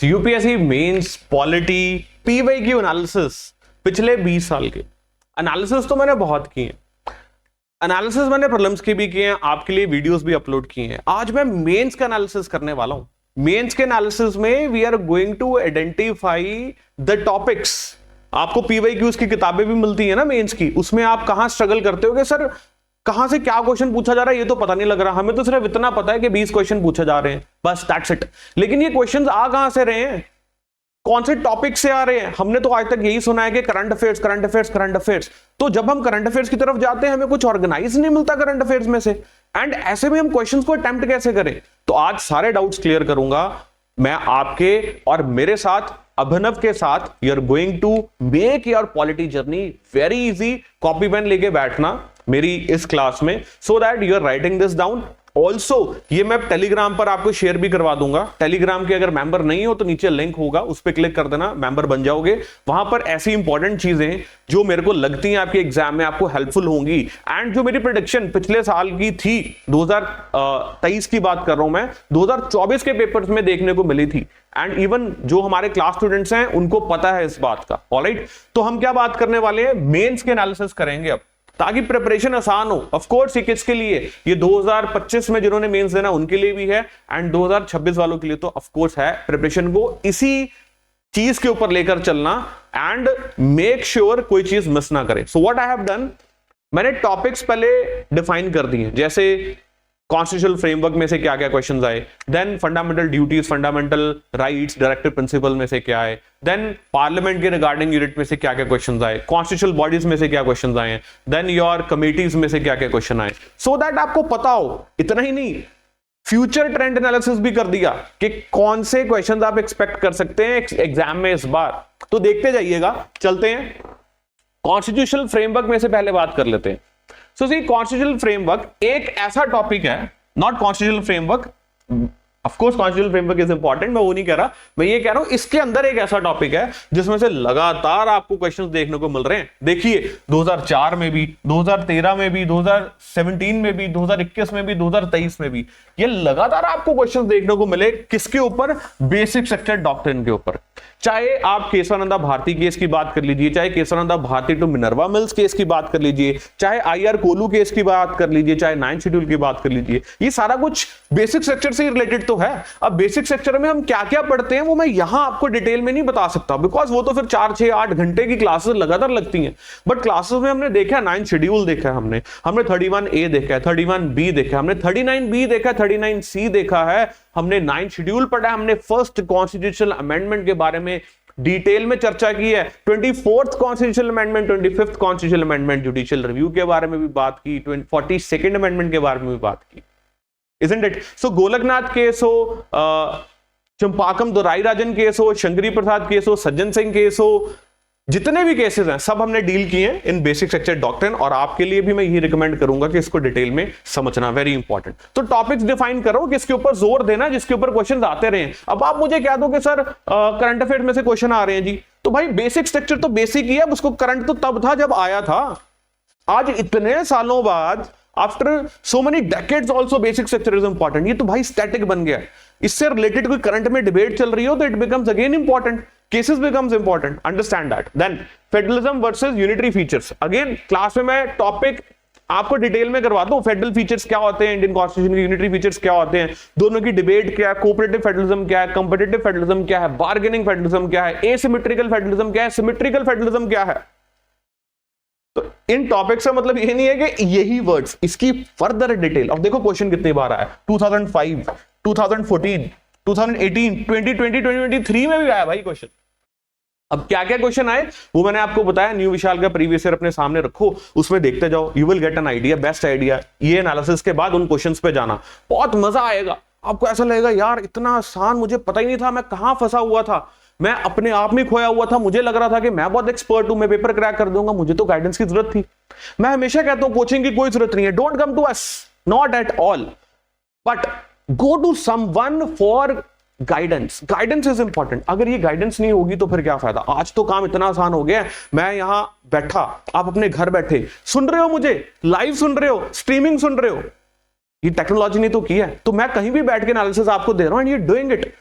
UPSC mains polity PYQ analysis पिछले 20 साल के एनालिसिस तो मैंने बहुत किए हैं। एनालिसिस मैंने प्रीलिम्स के भी किए हैं, आपके लिए वीडियोस भी अपलोड किए हैं। आज मैं मेंस का एनालिसिस करने वाला हूं। मेंस के एनालिसिस में we are going to identify the topics. आपको पीवाईक्यूज की किताबें भी मिलती है ना मेंस की, उसमें आप कहां स्ट्रगल करते हो कि सर कहां से क्या क्वेश्चन पूछा जा रहा है ये तो पता नहीं लग रहा। हमें तो सिर्फ इतना पता है कि 20 क्वेश्चन पूछे जा रहे हैं, बस दैट्स इट। लेकिन ये क्वेश्चंस आ कहां से रहे हैं, कौन से टॉपिक से आ रहे हैं? हमने तो आज तक यही सुना है कि current affairs current affairs current affairs. तो जब हम करंट अफेयर्स की तरफ जाते हैं हमें कुछ ऑर्गेनाइज नहीं मिलता करंट अफेयर्स में से, एंड ऐसे में हम क्वेश्चंस को अटेम्प्ट कैसे करें? तो आज सारे डाउट्स क्लियर करूंगा मैं आपके और मेरे साथ अभिनव के साथ। You are going to make your polity journey very easy. Copy pen लेके बैठना मेरी इस क्लास में, so that you are writing this down. Also ये मैं टेलीग्राम पर आपको शेयर भी करवा दूंगा। टेलीग्राम के अगर मेंबर नहीं हो तो नीचे लिंक होगा, उस पर क्लिक कर देना, मेंबर बन जाओगे। वहां पर ऐसी इंपॉर्टेंट चीजें जो मेरे को लगती हैं आपके एग्जाम में आपको हेल्पफुल होंगी, एंड जो मेरी प्रेडिक्शन पिछले साल की थी 2023 की बात कर रहा हूं मैं, 2024 के पेपर्स में देखने को मिली थी, एंड इवन जो हमारे क्लास स्टूडेंट्स हैं उनको पता है इस बात का। ऑलराइट, तो हम क्या बात करने वाले हैं, मेंस के एनालिसिस करेंगे अब, ताकि प्रिपरेशन आसान हो। ऑफ कोर्स ये किसके लिए, ये 2025 में जिन्होंने मेंस देना उनके लिए भी है, एंड 2026 वालों के लिए तो ऑफ कोर्स है। प्रिपरेशन को इसी चीज के ऊपर लेकर चलना एंड मेक श्योर कोई चीज मिस ना करे। So what I have done, मैंने टॉपिक्स पहले डिफाइन कर दिए, जैसे कॉन्स्टिट्यूशनल फ्रेमवर्क में से क्या क्या क्वेश्चंस आए, then fundamental duties, fundamental rights, directive principle में से क्या है, देन पार्लियामेंट के रिगार्डिंग यूनिट में से क्या क्या क्वेश्चंस आए, कॉन्स्टिट्यूशनल बॉडीज में से क्या क्वेश्चंस आए, देन योर कमिटीज में से क्या क्या क्वेश्चन आए, सो दैट आपको पता हो। इतना ही नहीं, फ्यूचर ट्रेंड एनालिसिस भी कर दिया कि कौन से क्वेश्चन आप एक्सपेक्ट कर सकते हैं एग्जाम में इस बार। तो देखते जाइएगा। चलते हैं कॉन्स्टिट्यूशनल फ्रेमवर्क में से पहले बात कर लेते हैं। सो सी, कॉन्स्टिट्यूशनल फ्रेमवर्क एक ऐसा टॉपिक है, not constitutional framework, of course constitutional framework is important, मैं वो नहीं कह रहा, मैं ये कह रहा हूं इसके अंदर एक ऐसा टॉपिक है जिसमें से लगातार आपको क्वेश्चंस देखने को मिल रहे हैं। देखिए 2004 में भी, 2013 में भी, 2017 में भी, 2021 में भी, 2023 में भी, ये लगातार आपको क्वेश्चंस देखने को मिले। किसके ऊपर? बेसिक स्ट्रक्चर डॉक्ट्रिन के ऊपर। चाहे आप केशवानंदा भारती केस की बात कर लीजिए, चाहे Kesavananda Bharati to Minerva Mills case की बात कर लीजिए, चाहे आईआर कोलू केस की बात कर लीजिए, चाहे 9th शेड्यूल की बात कर लीजिए, ये सारा कुछ बेसिक स्ट्रक्चर से रिलेटेड तो है। अब बेसिक स्ट्रक्चर में हम क्या क्या पढ़ते हैं वो मैं यहां आपको डिटेल में नहीं बता सकता, बिकॉज वो तो फिर 4, 6, 8 घंटे की क्लासेस लगातार लगती हैं। बट क्लासेस में हमने देखा 9th शेड्यूल देखा है, हमने 31A देखा है, 31B देखा है, हमने 39B देखा है, 39C देखा है, हमने 9th शेड्यूल पढ़ा है, हमने फर्स्ट कॉन्स्टिट्यूशनल अमेंडमेंट के बारे में डिटेल में चर्चा की है, 24th constitutional amendment, 25th constitutional amendment, judicial review के बारे में भी बात की, 42nd अमेंडमेंट के बारे में भी बात की, isn't it? So Golaknath case हो, चंपाकम दोराई राजन केस हो, शंकरी प्रसाद केस हो, सज्जन सिंह केस हो, जितने भी केसेस हैं सब हमने डील किए हैं इन बेसिक स्ट्रक्चर डॉक्ट्रिन, और आपके लिए भी मैं यही रिकमेंड करूंगा कि इसको डिटेल में समझना, वेरी इंपॉर्टेंट। तो टॉपिक्स डिफाइन करो, किसके ऊपर जोर देना, जिसके ऊपर क्वेश्चन आते रहे। अब आप मुझे कह दो कि सर करंट अफेयर्स में से क्वेश्चन आ रहे हैं जी, तो भाई बेसिक स्ट्रक्चर तो बेसिक ही है, उसको करंट तो तब था जब आया था। आज इतने सालों बाद, after so many decades also basic structure is important. ये तो भाई स्टैटिक बन गया है, इससे रिलेटेड कोई करंट में डिबेट चल रही हो तो it becomes again important, cases becomes important, understand that. Then federalism versus unitary features, again class में मैं टॉपिक आपको डिटेल में करवाता हूं। फेडरल फीचर्स क्या होते हैं, इंडियन कॉन्स्टिट्यूशन के यूनिटरी फीचर्स क्या होते हैं, दोनों की डिबेट क्या है, कोऑपरेटिव फेडरलिज्म क्या है, कंपटीटिव फेडरलिज्म क्या है, बार्गेनिंग फेडरलिज्म क्या है, एसिमेट्रिकल फेडरलिज्म क्या है, सिमेट्रिकल फेडरलिज्म क्या है। तो इन टॉपिक्स का मतलब ये नहीं है कि यही वर्ड्स, इसकी फर्दर डिटेल। अब देखो क्वेश्चन कितनी बार आया, 2005, 2014, 2018, 2020, 2023 में भी आया भाई क्वेश्चन। अब क्या क्या क्वेश्चन आए वो मैंने आपको बताया। न्यू विशाल का प्रीवियस ईयर अपने सामने रखो, उसमें देखते जाओ, you will get an idea, best idea. ये एनालिसिस के बाद उन क्वेश्चंस पे जाना, बहुत मजा आएगा। आपको ऐसा लगेगा यार इतना आसान, मुझे पता ही नहीं था, मैं कहां फंसा हुआ था, मैं अपने आप में खोया हुआ था, मुझे लग रहा था कि मैं बहुत एक्सपर्ट हूं, मैं पेपर क्रैक कर दूंगा, मुझे तो गाइडेंस की जरूरत थी। मैं हमेशा कहता हूं कोचिंग की कोई जरूरत नहीं है, don't come to us, not at all, but go to someone for guidance. Guidance is important. अगर ये गाइडेंस नहीं होगी तो फिर क्या फायदा। आज तो काम इतना आसान हो गया, मैं यहां बैठा, आप अपने घर बैठे सुन रहे हो, मुझे लाइव सुन रहे हो, स्ट्रीमिंग सुन रहे हो, ये टेक्नोलॉजी ने तो की है। तो मैं कहीं भी बैठ के एनालिसिस आपको दे रहा हूं and you doing it.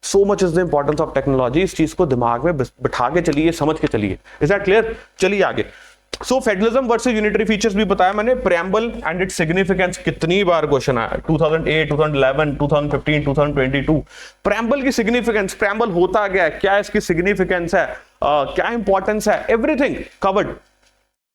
So much is the importance of technology. इस चीज को दिमाग में बिठा के चलिए, समझ के चलिए। Is that clear? चलिए आगे। सो फेडरलिज्म वर्सेस यूनिटरी फीचर्स भी बताया मैंने। प्रेम्बल एंड इट्स सिग्निफिकेंस कितनी बार क्वेश्चन आया, 2008, 2011, 2015, 2022। प्रेम्बल की सिग्निफिकेंस, प्रेम्बल होता क्या है, क्या इसकी सिग्निफिकेंस है, क्या इंपॉर्टेंस है, everything covered.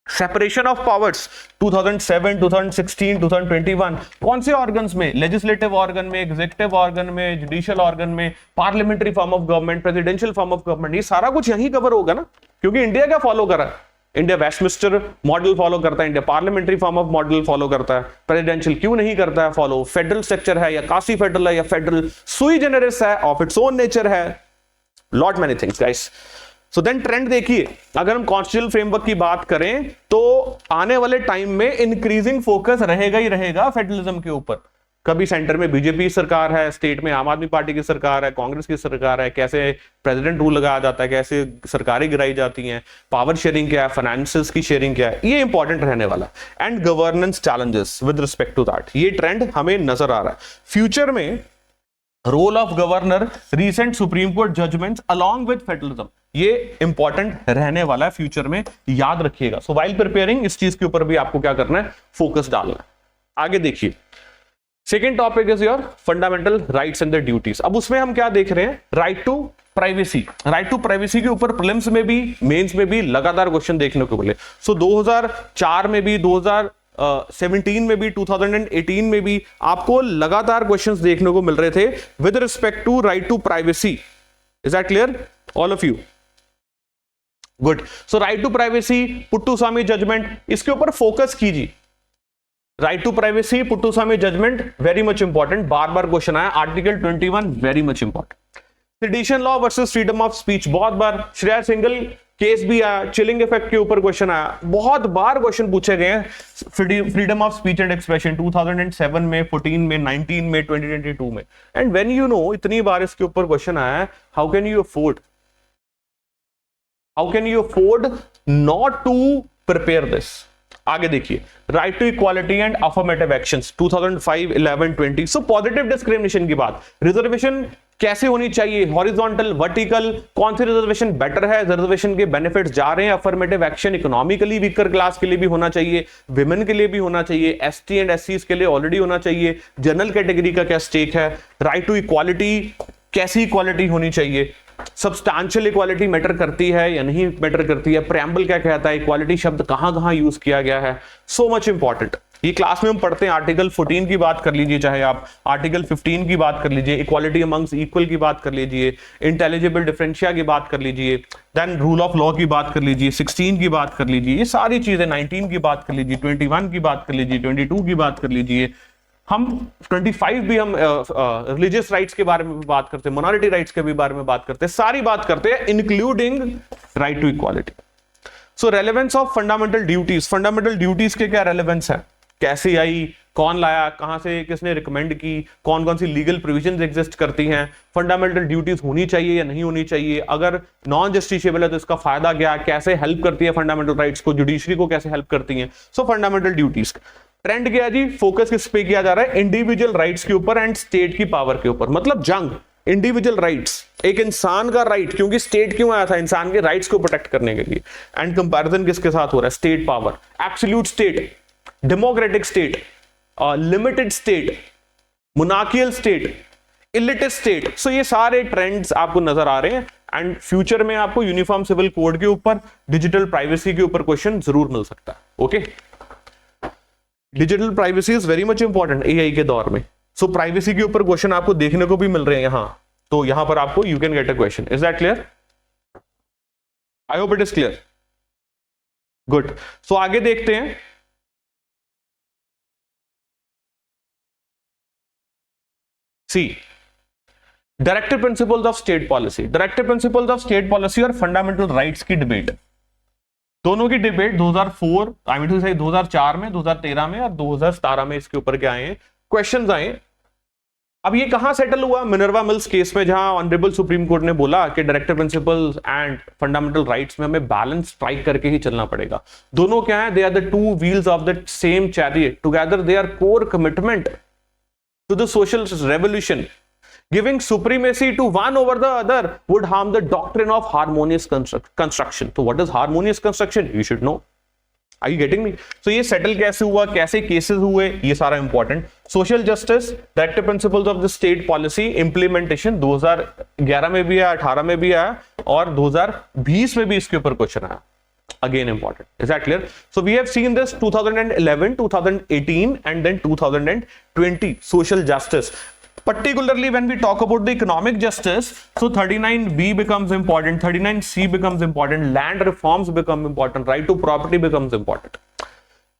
Separation of powers 2007, 2016, 2021, कौन से ऑर्गन्स में? लेजिस्लेटिव ऑर्गन में, एग्जीक्यूटिव ऑर्गन में, जुडिशियल ऑर्गन में, parliamentary form of government, presidential form of government. ये सारा कुछ यही कवर होगा ना, क्योंकि इंडिया क्या फॉलो कर रहा है? इंडिया वेस्टमिंस्टर मॉडल फॉलो करता है, India parliamentary form of model follow करता है। प्रेसिडेंशियल क्यों नहीं करता है फॉलो? फेडरल स्ट्रक्चर है या कासी फेडरल है या फेडरल सुई जेनरिस है, ऑफ इट्स ओन नेचर है, lot many things guys. So then trend देखिए, अगर हम कॉन्स्टिट्यूशनल फ्रेमवर्क की बात करें तो आने वाले टाइम में इंक्रीजिंग फोकस रहेगा ही रहेगा फेडरलिज्म के ऊपर। कभी सेंटर में बीजेपी सरकार है, स्टेट में आम आदमी पार्टी की सरकार है, कांग्रेस की सरकार है, कैसे प्रेसिडेंट रूल लगाया जाता है, कैसे सरकारें गिराई जाती हैं, पावर शेयरिंग क्या है, फाइनेंसेस की शेयरिंग क्या है, ये इंपॉर्टेंट रहने वाला। And governance challenges with respect to that, ये ट्रेंड हमें नजर आ रहा है। फ्यूचर में role of governor, recent supreme court judgments along with federalism, ये इंपॉर्टेंट रहने वाला है फ्यूचर में, याद रखिएगा। सो व्हाइल प्रिपेयरिंग इस चीज के ऊपर भी आपको क्या करना है, फोकस डालना है। आगे देखिए, second topic is your fundamental rights and the duties. अब उसमें हम क्या देख रहे हैं, right to privacy. Right to privacy के ऊपर प्रीलिम्स में भी मेंस में भी लगातार क्वेश्चन देखने को मिले। सो 2004 में भी, 2017 में भी, 2018 में भी आपको लगातार क्वेश्चंस देखने को मिल रहे थे with respect to right to privacy. Is that clear all of you? Good. So right to privacy, Puttaswamy judgment, इसके ऊपर फोकस कीजिए। Right to privacy, Puttaswamy judgment very much important, बार बार क्वेश्चन आया। Article 21 very much important. Sedition law versus freedom of speech, बहुत बार। Shreya single case भी आया, चिलिंग इफेक्ट के ऊपर क्वेश्चन आया, बहुत बार क्वेश्चन पूछे गए हैं। Freedom of speech and expression 2007 में, 14 में, 19 में, 2022 में। एंड व्हेन यू नो इतनी बार इसके ऊपर क्वेश्चन आया है, how can you afford not to prepare this? आगे देखिए, right to equality and affirmative actions 2005, 11, 20। So positive discrimination की बात, रिजर्वेशन कैसे होनी चाहिए, हॉरिजॉन्टल, वर्टिकल, कौन सी रिजर्वेशन बेटर है, रिजर्वेशन के बेनिफिट्स जा रहे हैं। Affirmative action economically weaker class के लिए भी होना चाहिए, विमेन के लिए भी होना चाहिए, एसटी एंड एससी के लिए ऑलरेडी होना चाहिए, जनरल कैटेगरी का क्या स्टेक है। राइट टू इक्वालिटी, कैसी इक्वालिटी होनी चाहिए, सब्सटैंशियल इक्वालिटी मैटर करती है या नहीं मैटर करती है, प्रेम्बल क्या कहता है, इक्वालिटी शब्द कहां कहां यूज किया गया है, सो मच इंपॉर्टेंट। ये क्लास में हम पढ़ते हैं, आर्टिकल 14 की बात कर लीजिए, चाहे आप आर्टिकल 15 की बात कर लीजिए, इक्वालिटी अमंग्स इक्वल की बात कर लीजिए, इंटेलिजिबल डिफरेंशिया की बात कर लीजिए, देन रूल ऑफ लॉ की बात कर लीजिए, 16 की बात कर लीजिए, ये सारी चीजें, 19 की बात कर लीजिए, 21 की बात कर लीजिए, 22 की बात कर लीजिए, हम 25 भी हम रिलीजियस राइट्स के बारे में बात करते हैं, मोनालिटी राइट्स के भी बारे में बात करते हैं, सारी बात करते हैं including right to equality. So relevance of fundamental duties, fundamental duties के क्या रेलेवेंस है, कैसे आई, कौन लाया, कहां से, किसने रिकमेंड की, कौन कौन सी लीगल प्रोविजंस एग्जिस्ट करती हैं, फंडामेंटल ड्यूटीज होनी चाहिए या नहीं होनी चाहिए, अगर नॉन जस्टिसेबल है तो इसका फायदा क्या, कैसे हेल्प करती है फंडामेंटल राइट्स को, जुडिशरी को कैसे हेल्प करती हैं। सो फंडामेंटल ड्यूटीज ट्रेंड क्या है जी, फोकस किस पे किया जा रहा है, इंडिविजुअल राइट्स के ऊपर एंड स्टेट की पावर के ऊपर। मतलब जंग इंडिविजुअल राइट्स, एक इंसान का राइट, क्योंकि स्टेट क्यों आया था, इंसान के राइट्स को प्रोटेक्ट करने के लिए, एंड कंपैरिजन किसके साथ हो रहा है, state power, absolute state, democratic state, limited state, monarchial state, elitist state. So ये सारे ट्रेंड्स आपको नजर आ रहे हैं एंड फ्यूचर में आपको यूनिफॉर्म सिविल कोड के ऊपर, डिजिटल प्राइवेसी के ऊपर क्वेश्चन जरूर मिल सकता है। Okay, digital privacy is very much important AI के दौर में। सो प्राइवेसी के ऊपर क्वेश्चन आपको देखने को भी मिल रहे हैं यहां, तो यहां पर आपको you can get a question. Is that clear? I hope it is clear. Good. So आगे देखते हैं, see directive principles of state policy. Directive principles of state policy और फंडामेंटल राइट्स की डिबेट, दोनों की डिबेट 2004 में, 2013 में और 2017 में इसके ऊपर क्या आए हैं, क्वेश्चंस आए। अब ये कहां सेटल हुआ, मिनर्वा मिल्स केस में, जहां ऑनरेबल सुप्रीम कोर्ट ने बोला कि directive principles and fundamental rights में हमें बैलेंस स्ट्राइक करके ही चलना पड़ेगा। दोनों क्या है, they are the two wheels of the same chariot, together they are core commitment to the social revolution. Giving supremacy to one over the other would harm the doctrine of harmonious construction. So what is harmonious construction? You should know. Are you getting me? So ये settle कैसे हुआ, कैसे cases हुए, ये सारा important. Social justice, directive principles of the state policy implementation 2011 में भी आया, 18 में भी आया और 2020 में भी इसके ऊपर क्वेश्चन आया. Again important. Is that clear? So we have seen this 2011, 2018 and then 2020 social justice. Particularly when we talk about the economic justice, so 39B becomes important, 39C becomes important, land reforms become important, right to property becomes important.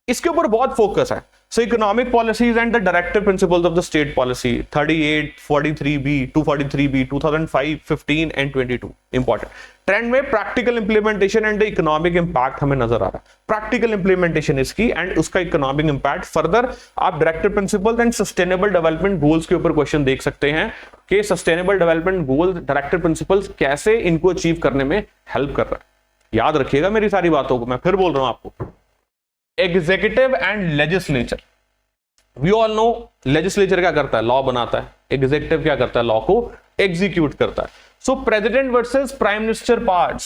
इसके ऊपर बहुत focus है. So economic policies and the directive principles of the state policy 38, 43B, 243B, 2005, 15 and 22 important. Trend में practical implementation and economic impact हमें नजर आ रहा है. प्रैक्टिकल इंप्लीमेंटेशन इसकी एंड उसका इकोनॉमिक इंपैक्ट. फर्दर आप directive principles and sustainable development goals के ऊपर क्वेश्चन देख सकते हैं कि sustainable development goals, directive principles कैसे इनको अचीव करने में हेल्प कर रहा है. याद रखिएगा मेरी सारी बातों को, मैं फिर बोल रहा हूं आपको. Executive and legislature, we all know legislature क्या करता है, लॉ बनाता है. एग्जीक्यूटिव क्या करता है, लॉ को एग्जीक्यूट करता है. सो president versus prime minister parts,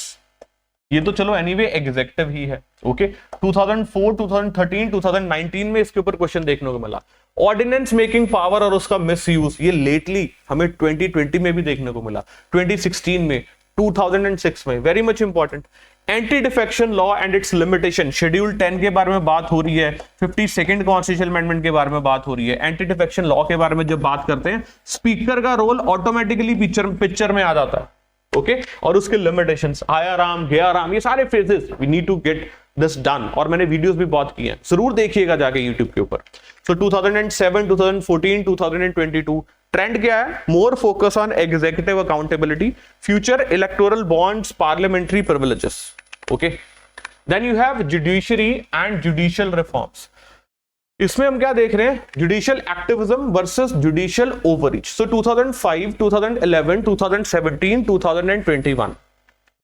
ये तो चलो एनीवे एग्जीक्यूटिव ही है. ओके 2004, 2013, 2019 में इसके ऊपर क्वेश्चन देखने को मिला. ऑर्डिनेंस मेकिंग पावर और उसका मिस यूज, ये लेटली हमें 2020 में भी देखने को मिला, 2016 में, 2006 में. Very much important. Anti defection law and it's limitation, schedule 10 के बारे में बात हो रही है, 52nd कॉन्स्टिट्यूशनल अमेंडमेंट के बारे में बात हो रही है. एंटी डिफेक्शन लॉ के बारे में जब बात करते हैं, स्पीकर का रोल ऑटोमेटिकली पिक्चर में आ जाता है. ओके और उसके लिमिटेशंस, आया राम गया राम, ये सारे phases we need to get this done. और मैंने वीडियोस भी बहुत की हैं, जरूर देखिएगा जाके यूट्यूब के ऊपर. सो 2007, 2014, 2022 ट्रेंड क्या है, more focus on executive accountability, future electoral bonds, parliamentary privileges. Okay then you have judiciary and judicial reforms. इसमें हम क्या देख रहे हैं, judicial activism versus judicial overreach. So 2005, 2011, 2017, 2021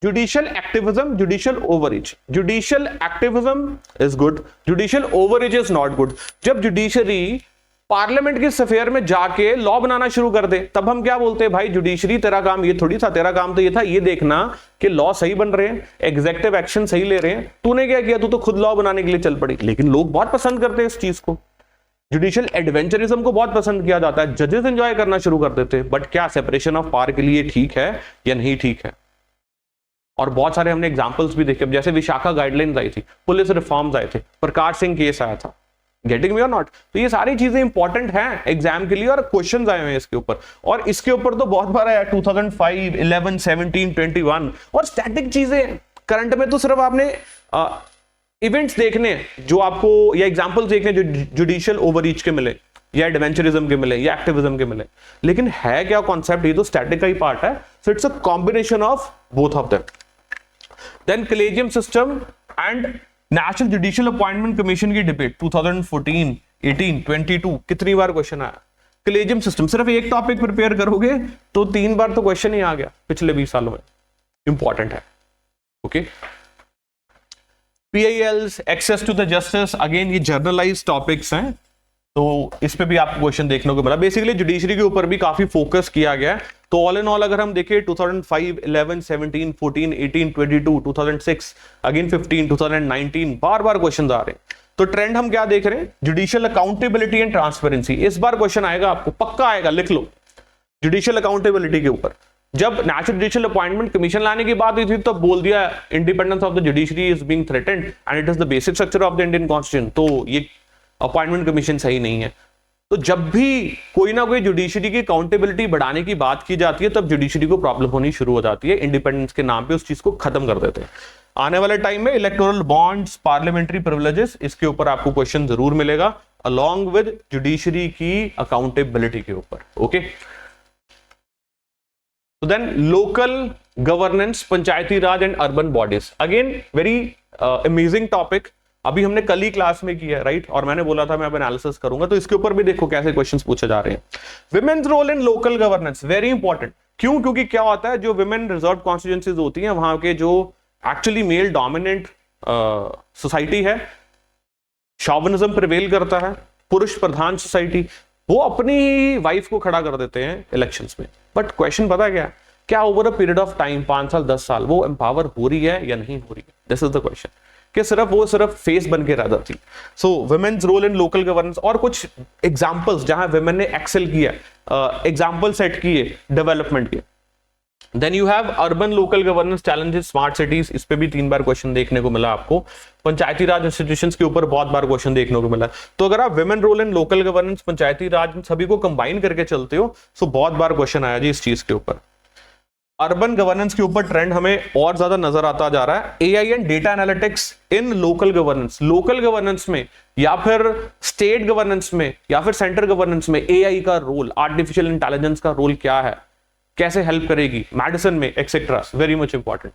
judicial activism, judicial overreach. Judicial activism is good, judicial overreach is not good. जब judiciary parliament के sphere में जाके लॉ बनाना शुरू कर दे, तब हम क्या बोलते हैं, भाई जुडिशरी तेरा काम ये थोड़ी था, तेरा काम तो ये था ये देखना कि लॉ सही बन रहे हैं, एग्जीक्यूटिव एक्शन सही ले रहे हैं. तूने क्या किया, तू तो खुद लॉ बनाने के लिए चल पड़ी. लेकिन लोग बहुत पसंद करते हैं इस चीज को, जुडिशियल एडवेंचरिज्म को बहुत पसंद किया जाता है, जजेस एंजॉय करना शुरू कर देते हैं. बट क्या सेपरेशन ऑफ पावर के लिए ठीक है या नहीं ठीक है? और बहुत सारे हमने एग्जांपल्स भी देखे, जैसे विशाखा गाइडलाइंस आई थी, पुलिस रिफॉर्म्स आए थे, प्रकाश सिंह केस आया था. गेटिंग मी और नॉट? तो ये सारी चीजें इंपॉर्टेंट हैं एग्जाम के लिए और क्वेश्चंस आए हुए हैं इसके ऊपर. और इसके ऊपर तो बहुत बार आया 2005, 11, 17, 21. और स्टैटिक चीजें करंट में तो सिर्फ आपने इवेंट्स देखने जो आपको, या एग्जाम्पल्स देखने जो जुडिशियल ओवररीच के मिले या एडवेंचरिज्म के मिले या एक्टिविज्म के मिले. लेकिन है क्या कॉन्सेप्ट, ये तो स्टैटिक का ही पार्ट है. So it's a combination of both of them. Then collegium system and national judicial appointment commission की डिबेट 2014, 18, 22 कितनी बार क्वेश्चन आया. कलेजियम सिस्टम, सिर्फ एक टॉपिक प्रिपेयर करोगे तो 3 बार तो क्वेश्चन ही आ गया पिछले 20 सालों में. इंपॉर्टेंट है. Okay PILs, access to the justice, again ये जर्नलाइज टॉपिक्स हैं, तो इस पे भी आपको क्वेश्चन देखने को मिला. बेसिकली जुडिशरी के ऊपर भी काफी फोकस किया गया है. तो ऑल इन ऑल अगर हम देखें 2005, 11, 17, 14, 18, 22, 2006, अगेन 15, 2019 बार बार क्वेश्चन आ रहे हैं. तो ट्रेंड हम क्या देख रहे हैं, जुडिशियल अकाउंटेबिलिटी एंड ट्रांसपेरेंसी. इस बार क्वेश्चन आएगा आपको, पक्का आएगा, लिख लो. जुडिशियल अकाउंटेबिलिटी के ऊपर जब नेशनल जुडिशियल अपॉइंटमेंट कमीशन लाने की बात हुई थी, तब बोल दिया independence of the judiciary is being threatened and it is the basic structure of the Indian constitution. तो ये अपॉइंटमेंट कमीशन सही नहीं है. तो जब भी कोई ना कोई जुडिशरी की अकाउंटेबिलिटी बढ़ाने की बात की जाती है, तब जुडिशरी को प्रॉब्लम होनी शुरू हो जाती है. इंडिपेंडेंस के नाम पे उस चीज को खत्म कर देते हैं. आने वाले टाइम में इलेक्टोरल बॉन्ड्स, पार्लियामेंट्री प्रिविलेजेस, इसके ऊपर आपको क्वेश्चन जरूर मिलेगा अलॉन्ग विद जुडिशरी की अकाउंटेबिलिटी के ऊपर. ओके तो then local governance, Panchayati Raj and urban bodies, again very amazing topic. अभी हमने कल ही क्लास में किया है, राइट? और मैंने बोला था मैं अब एनालिसिस करूंगा, तो इसके ऊपर भी देखो कैसे क्वेश्चंस पूछे जा रहे हैं. Women's role in local governance, very important. क्यों? क्योंकि क्या होता है, जो विमेन रिजर्व कॉन्स्टिट्यूएंसीज होती हैं, वहां के जो एक्चुअली मेल डोमिनेंट सोसाइटी है, शॉविनिज्म प्रिवेल करता है, पुरुष प्रधान सोसाइटी. वो अपनी ही वाइफ को खड़ा कर देते हैं इलेक्शंस में। बट क्वेश्चन पता क्या over a period of time 5 साल 10 साल वो एम्पावर हो रही है या नहीं हो रही है? This is the question. कि सिर्फ फेस बन के रह जाती। So women's role in local governance, और कुछ एग्जांपल्स जहां वुमेन ने एक्सेल किया, एग्जांपल सेट किए डेवलपमेंट के। Then you have urban local governance challenges, smart cities, इस पे भी 3 बार क्वेश्चन देखने को मिला आपको। पंचायती राज इंस्टीट्यूशंस के ऊपर बहुत बार क्वेश्चन देखने को मिला। तो अगर आप women role in local governance, Panchayati Raj, सभी को कंबाइन करके चलते हो, सो बहुत बार क्वेश्चन आया जी इस चीज के ऊपर। अर्बन गवर्नेंस के ऊपर ट्रेंड हमें और ज्यादा नजर आता जा रहा है। AI and data analytics in local governance, local governance में या फिर स्टेट गवर्नेंस में या फिर सेंटर गवर्नेंस में एआई का रोल, आर्टिफिशियल इंटेलिजेंस का रोल क्या है, कैसे हेल्प करेगी मेडिसिन में, etcetera, very much important.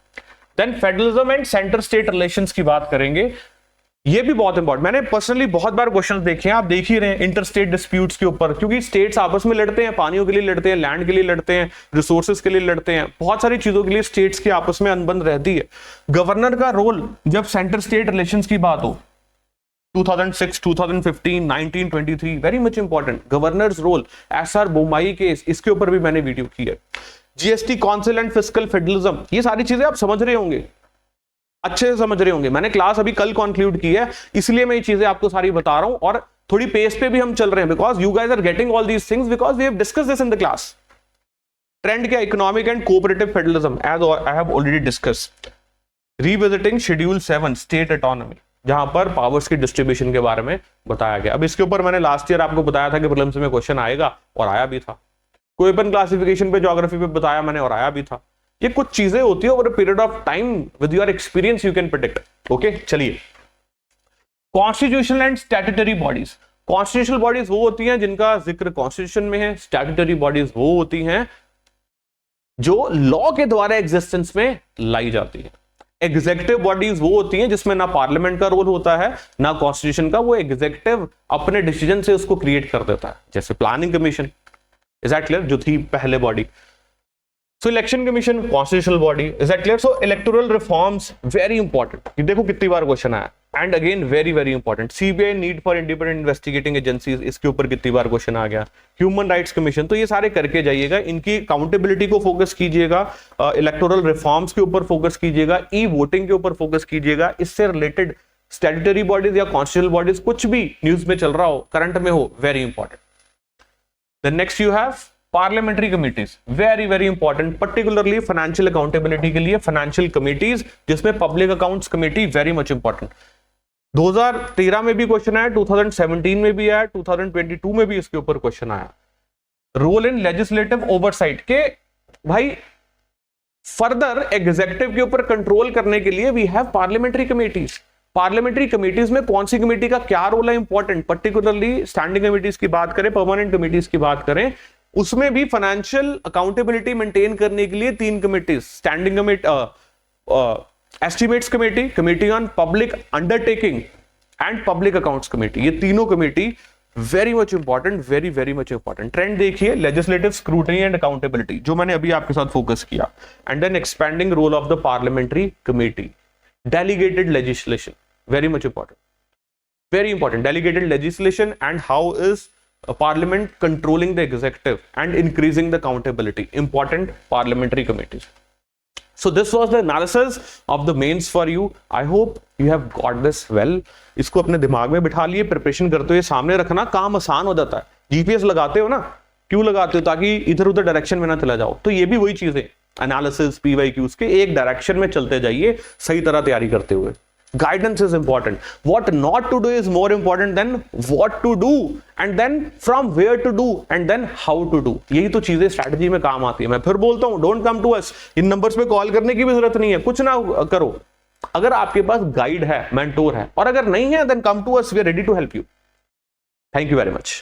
Then federalism and centre state relations की बात करेंगे, ये भी बहुत इंपॉर्टेंट। मैंने पर्सनली बहुत बार क्वेश्चंस देखे हैं, आप देख ही रहे हैं इंटर स्टेट डिस्प्यूट्स के ऊपर, क्योंकि स्टेट्स आपस में लड़ते हैं, पानियों के लिए लड़ते हैं, लैंड के लिए लड़ते हैं, रिसोर्सेज के लिए लड़ते हैं, बहुत सारी चीजों के लिए स्टेट्स के आपस में अनबन रहती है। गवर्नर का रोल जब सेंटर स्टेट रिलेशंस की बात हो, 2006, 2015, 1923, very much important. Governors role, SR Bommai case, इसके ऊपर भी मैंने वीडियो की है। GST council and fiscal federalism, ये सारी चीजें आप समझ रहे होंगे, अच्छे से समझ रहे होंगे। मैंने क्लास अभी कल कंक्लूड की है, इसलिए मैं ये चीजें आपको सारी बता रहा हूं, और थोड़ी पेस पे भी हम चल रहे हैं, because you guys are getting all these things because we have discussed this in the class. Trend क्या, economic and cooperative federalism, as I have already discussed. Revisiting schedule 7 state autonomy, जहां पर powers की distribution के बारे में बताया गया। अब इसके ऊपर मैंने लास्ट ईयर आपको बताया था कि प्रीलिम्स में क्वेश्चन आएगा, और आया भी था। कोईपन क्लासिफिकेशन पे, ज्योग्राफी पे बताया मैंने, और आया भी था। ये कुछ चीजें होती है over a period of time, with your experience you can predict. Okay, चलिए। Constitutional and statutory bodies, constitutional bodies वो होती हैं जिनका जिक्र कॉन्स्टिट्यूशन में है, स्टैट्यूटरी बॉडीज वो होती हैं जो लॉ के द्वारा एग्जिस्टेंस में लाई जाती है। एग्जीक्यूटिव बॉडीज वो होती हैं जिसमें ना पार्लियामेंट का रोल होता है ना कॉन्स्टिट्यूशन का, वो एग्जीक्यूटिव अपने डिसीजन से उसको क्रिएट कर देता है, जैसे planning commission, is that clear, जो थी पहले body. So election commission constitutional body, is that clear. So electoral reforms, very important, ये देखो कितनी बार क्वेश्चन आया, and again very very important. CBI, need for independent investigating agencies, इसके ऊपर कितनी बार क्वेश्चन आ गया। ह्यूमन राइट्स कमीशन, तो ये सारे करके जाइएगा, इनकी अकाउंटेबिलिटी को फोकस कीजिएगा, इलेक्टोरल रिफॉर्म्स के ऊपर फोकस कीजिएगा, ई वोटिंग के ऊपर फोकस कीजिएगा। इससे रिलेटेड स्टैट्यूटरी बॉडीज या कॉन्स्टिट्यूशनल बॉडीज, कुछ भी न्यूज में चल रहा हो, करंट में हो, very important. Then next you have parliamentary committees, very very important, particularly financial accountability के लिए फाइनेंशियल कमिटीज, जिसमें public accounts committee very much important. 2013 में भी क्वेश्चन आया, 2017 में भी आया, 2022 में भी इसके ऊपर क्वेश्चन आया। रोल इन लेजिस्लेटिव ओवरसाइट के, भाई फर्दर एग्जीक्यूटिव के ऊपर कंट्रोल करने के लिए we have parliamentary committees. Parliamentary committees में कौन सी कमेटी का क्या रोल है इंपॉर्टेंट, पर्टिकुलरली स्टैंडिंग कमेटीज की बात करें, परमानेंट कमेटीज की बात करें, उसमें भी फाइनेंशियल अकाउंटेबिलिटी मेंटेन करने के लिए 3 committees, standing committee, estimates committee, committee on public undertaking and public accounts committee, ये तीनों committee very much important, very very much important. Trend देखिए, लेजिस्लेटिव स्क्रूटनी एंड अकाउंटेबिलिटी, जो मैंने अभी आपके साथ फोकस किया, and then expanding role of the parliamentary committee. Delegated legislation, very much important, very important, delegated legislation and how is parliament controlling the executive and increasing the accountability, important parliamentary committees. So this was the analysis of the mains for you. I hope you have got this well. इसको अपने दिमाग में बिठा लिए, preparation करते हुए सामने रखना, काम आसान हो जाता है। जीपीएस लगाते हो ना, क्यों लगाते हो, ताकि इधर उधर डायरेक्शन में ना चला जाओ। तो ये भी वही चीजें, एनालिसिस, पीवाईक्यूज के एक डायरेक्शन में चलते जाइए, सही तरह तैयारी करते हुए। Guidance is important. What not to do is more important than what to do, and then from where to do, and then how to do. यही तो चीजें स्ट्रैटेजी में काम आती है। मैं फिर बोलता हूं, डोंट कम टू अस, इन नंबर्स पे कॉल करने की भी जरूरत नहीं है, कुछ ना करो। अगर आपके पास गाइड है, मेंटोर है, और अगर नहीं है, then come to us, we are ready to help you. Thank you very much.